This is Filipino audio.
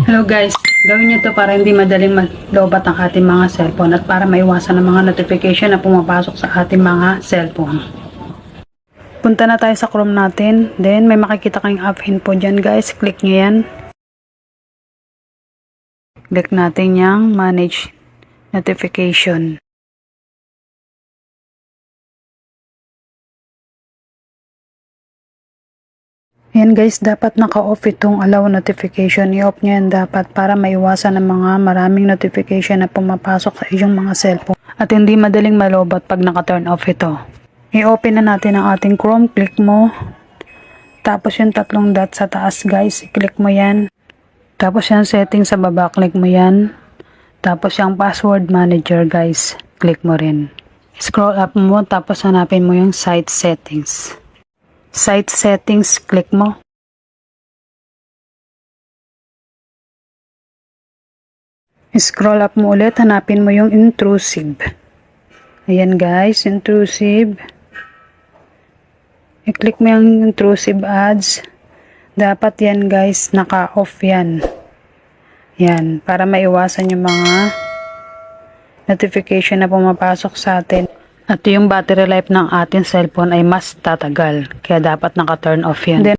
Hello guys, gawin nyo to para hindi madaling maglobat ang ating mga cellphone at para maiwasan ang mga notification na pumapasok sa ating mga cellphone. Punta na tayo sa Chrome natin, then may makikita kayong app info dyan guys, click nyo yan. Click natin yung manage notification. Yan guys, dapat naka-off itong allow notification. I-off nyo yan dapat para maiwasan ang mga maraming notification na pumapasok sa iyong mga cellphone. At hindi madaling malobat pag naka-turn off ito. I-open na natin ang ating Chrome. Click mo. Tapos yung tatlong dot sa taas guys, i-click mo yan. Tapos yung settings sa baba, click mo yan. Tapos yung password manager guys, click mo rin. Scroll up mo, tapos hanapin mo yung site settings. Site settings, click mo. Scroll up mo ulit, hanapin mo yung intrusive. Ayan guys, intrusive. I-click mo yung intrusive ads. Dapat yan guys, naka-off yan. Yan, para maiwasan yung mga notification na pumapasok sa atin. At yung battery life ng ating cellphone ay mas tatagal. Kaya dapat naka-turn off yan. Then,